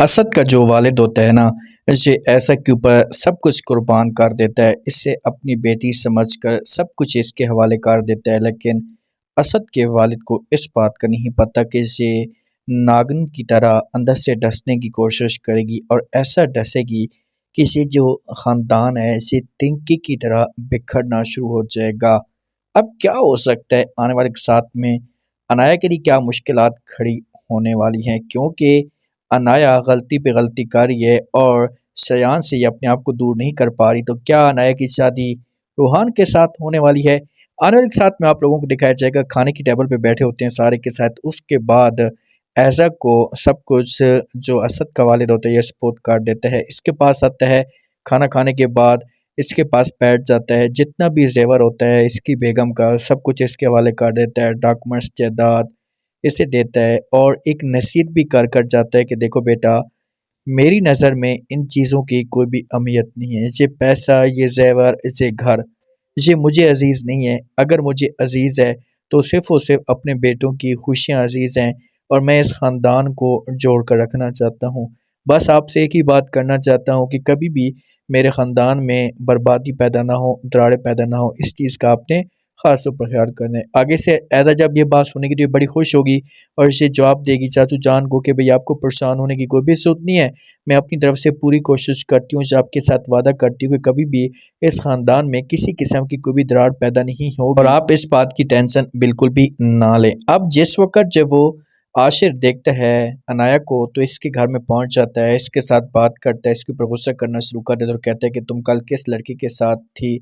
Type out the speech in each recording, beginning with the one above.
असद का जो वालिद होता है ना, ये ऐसा के ऊपर सब कुछ कुर्बान कर देता है, इसे अपनी बेटी समझकर सब कुछ इसके हवाले कर देता है। लेकिन असद के वालिद को इस बात का नहीं पता कि ये नागिन की तरह अंदर से डसने की कोशिश करेगी और ऐसा डसेगी कि ये जो ख़ानदान है ये तिनके की तरह बिखरना शुरू हो जाएगा। अब क्या हो सकता है आने वाले साथ में अनाया के लिए क्या मुश्किलात खड़ी होने वाली हैं, क्योंकि अनाया गलती पे गलती कर रही है और शयान से ये अपने आप को दूर नहीं कर पा रही। तो क्या अनाया की शादी रूहान के साथ होने वाली है? आने वाले साथ में आप लोगों को दिखाया जाएगा, खाने की टेबल पे बैठे होते हैं सारे के साथ, उसके बाद ऐसा को सब कुछ जो असद का वालिद होता है ये सपोर्ट कर देता है, इसके पास आता है। खाना खाने के बाद इसके पास बैठ जाता है, जितना भी जेवर होता है इसकी बेगम का सब कुछ इसके हवाले कर देता है, डॉक्यूमेंट्स जायदाद इसे देता है और एक नसीहत भी कर जाता है कि देखो बेटा, मेरी नज़र में इन चीज़ों की कोई भी अहमियत नहीं है। ये पैसा, ये ज़ेवर, ये घर, ये मुझे अज़ीज़ नहीं है। अगर मुझे अज़ीज़ है तो सिर्फ़ और सिर्फ़ अपने बेटों की खुशियाँ अज़ीज़ हैं और मैं इस ख़ानदान को जोड़ कर रखना चाहता हूँ। बस आपसे एक ही बात करना चाहता हूँ कि कभी भी मेरे ख़ानदान में बर्बादी पैदा ना हो, दरारें पैदा ना हो, इस चीज़ का आपने ख़ास तौर पर ख़्याल करना है। आगे से ऐदा जब ये बात सुनेगी तो ये बड़ी खुश होगी और ये जवाब देगी चाचू जान को कि भई आपको परेशान होने की कोई भी ज़रूरत नहीं है। मैं अपनी तरफ से पूरी कोशिश करती हूँ, जो आपके साथ वादा करती हूँ कि कभी भी इस ख़ानदान में किसी किस्म की कोई भी दरार पैदा नहीं होगी और आप इस बात की टेंशन बिल्कुल भी ना लें। अब जिस वक़्त जब वो आशिर देखता है अनाया को तो इसके घर में पहुँच जाता है, इसके साथ बात करता है, इसके ऊपर गुस्सा करना शुरू कर देता है और कहता है कि तुम कल किस लड़की के साथ थी?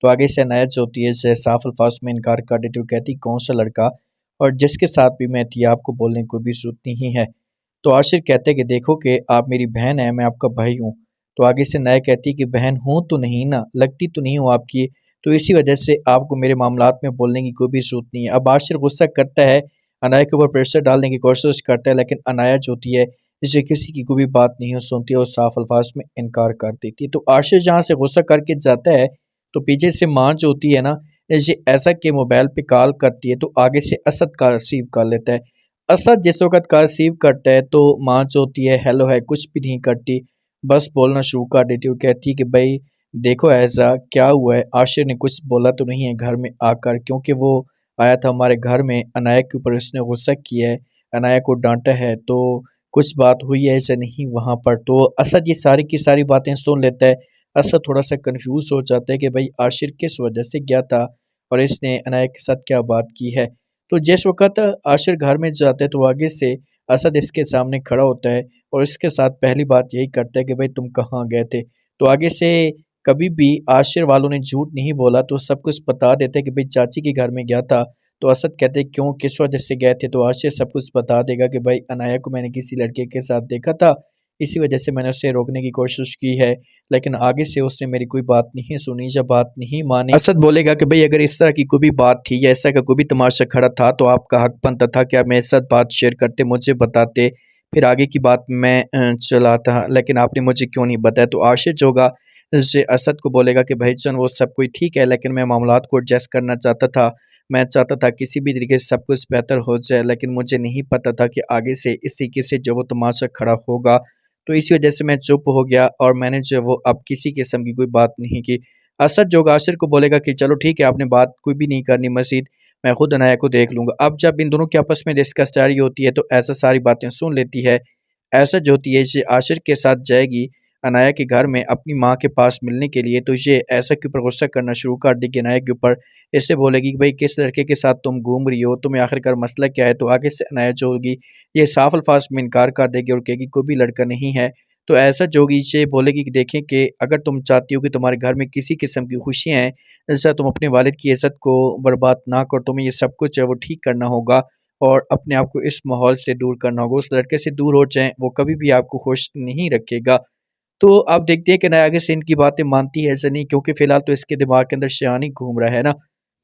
तो आगे से अनाया जो होती है इसे साफ अल्फाज में इनकार कर देती है और कहती कौन सा लड़का, और जिसके साथ भी मैं थी आपको बोलने की कोई भी ज़रूरत नहीं है। तो आशिर कहते हैं कि देखो कि आप मेरी बहन है, मैं आपका भाई हूँ। तो आगे से अनाया कहती है कि बहन हूँ तो नहीं ना, लगती तो नहीं हूँ आपकी, तो इसी वजह से आपको मेरे मामलात में बोलने की कोई भी ज़रूरत नहीं है। अब आशिर गुस्सा करता है, अनाया के ऊपर प्रेशर डालने की कोशिश करता है, लेकिन अनाया जो होती है इसे किसी की कोई भी बात नहीं सुनती और साफ अल्फाज में इनकार कर देती है। तो आशिर जहाँ से गुस्सा करके जाता है तो पीछे से माँ जो होती है ना, ये ऐसा के मोबाइल पे कॉल करती है तो आगे से असद का रिसीव कर लेता है। असद जिस वक़्त कॉल रिसीव करता है तो माँ जो होती है हेलो है कुछ भी नहीं करती, बस बोलना शुरू कर देती है और कहती है कि भई देखो ऐसा क्या हुआ है? आशिर ने कुछ बोला तो नहीं है घर में आकर, क्योंकि वो आया था हमारे घर में, अनाया के ऊपर उसने गुस्सा किया है, अनाया को डाँटा है, तो कुछ बात हुई है ऐसा नहीं वहाँ पर। तो असद ये सारी की सारी बातें सुन लेता है। असद थोड़ा-सा कन्फ्यूज़ हो जाता है कि भाई आशिर किस वजह से गया था और इसने अनाया के साथ क्या बात की है। तो जिस वक़्त आशिर घर में जाता है तो आगे से असद इसके सामने खड़ा होता है और इसके साथ पहली बात यही करता है कि भाई तुम कहाँ गए थे? तो आगे से कभी भी आशिर वालों ने झूठ नहीं बोला तो सब कुछ बता देते हैं कि भाई चाची के घर में गया था। तो असद कहते हैं क्यों, किस वजह से गए थे? तो आशिर सब कुछ बता देगा कि भाई अनाया को मैंने किसी लड़के के साथ देखा था, इसी वजह से मैंने उसे रोकने की कोशिश की है। लेकिन आगे से उसने मेरी कोई बात नहीं सुनी, जब बात नहीं मानी, असद बोलेगा कि भाई अगर इस तरह की कोई भी बात थी या ऐसा का कोई भी तमाशा खड़ा था तो आपका हक बनता था कि आप मेरे साथ बात शेयर करते, मुझे बताते, फिर आगे की बात मैं चलाता, लेकिन आपने मुझे क्यों नहीं बताया? तो आशिर जो होगा से असद को बोलेगा कि भाईजान वो सब कुछ ठीक है, लेकिन मैं मामलात को एडजस्ट करना चाहता था। मैं चाहता था किसी भी तरीके से सब कुछ बेहतर हो जाए, लेकिन मुझे नहीं पता था कि आगे से इस तरीके से जो वो तमाशा खड़ा होगा। तो इसी वजह से मैं चुप हो गया और मैंने जो वो अब किसी किस्म की कोई बात नहीं की। असद जो आशिर को बोलेगा कि चलो ठीक है, आपने बात कोई भी नहीं करनी मज़ीद, मैं खुद अनाया को देख लूँगा। अब जब इन दोनों की आपस में डिस्कस जारी होती है तो ऐसा सारी बातें सुन लेती है। ऐसा जो होती है ये आशिर के साथ जाएगी अनाया के घर में अपनी माँ के पास मिलने के लिए, तो ये ऐसा के ऊपर गुस्सा करना शुरू कर देगी अनाया के ऊपर। इससे बोलेगी कि भाई किस लड़के के साथ तुम घूम रही हो, तुम्हें आखिरकार मसला क्या है? तो आगे से अनाया जो होगी ये साफ अल्फाज में इनकार कर देगी और कहेगी कोई भी लड़का नहीं है। तो ऐसा जो होगी ये बोलेगी कि देखें कि अगर तुम चाहती हो कि तुम्हारे घर में किसी किस्म की खुशियाँ हैं, जैसा तुम अपने वालिद की इज़्ज़त को बर्बाद ना करो, तुम्हें ये सब कुछ है वो ठीक करना होगा और अपने आप को इस माहौल से दूर करना होगा। उस लड़के से दूर हो जाएँ, वो कभी भी आपको खुश नहीं रखेगा। तो आप देखते हैं कि ना आगे से इनकी बातें मानती है ऐसा नहीं, क्योंकि फ़िलहाल तो इसके दिमाग के अंदर शैतान ही घूम रहा है ना।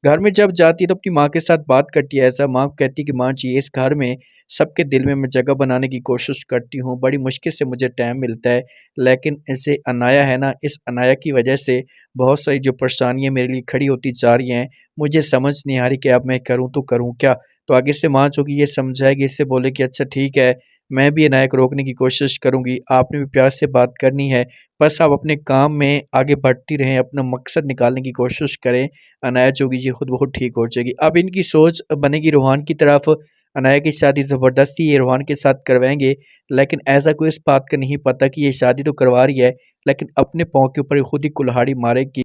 घर में जब जाती है तो अपनी माँ के साथ बात करती है ऐसा, माँ कहती है कि माँ जी इस घर में सबके दिल में मैं जगह बनाने की कोशिश करती हूँ, बड़ी मुश्किल से मुझे टाइम मिलता है, लेकिन ऐसे अनाया है ना, इस अनाया की वजह से बहुत सारी जो परेशानियाँ मेरे लिए खड़ी होती जा रही हैं, मुझे समझ नहीं आ रही कि अब मैं करूँ तो करूँ क्या? तो आगे से माँ जो कि ये समझाएगी, इससे बोले कि अच्छा ठीक है, मैं भी अनाया को रोकने की कोशिश करूँगी, आपने भी प्यार से बात करनी है। बस आप अपने काम में आगे बढ़ती रहें, अपना मकसद निकालने की कोशिश करें, अनाया जो होगी ये खुद ब खुद ठीक हो जाएगी। अब इनकी सोच बनेगी रूहान की तरफ, अनाया की शादी ज़बरदस्ती ये रूहान के साथ करवाएँगे, लेकिन ऐसा कोई इस बात का नहीं पता कि ये शादी तो करवा रही है, लेकिन अपने पाँव के ऊपर ये खुद ही कुल्हाड़ी मारेगी।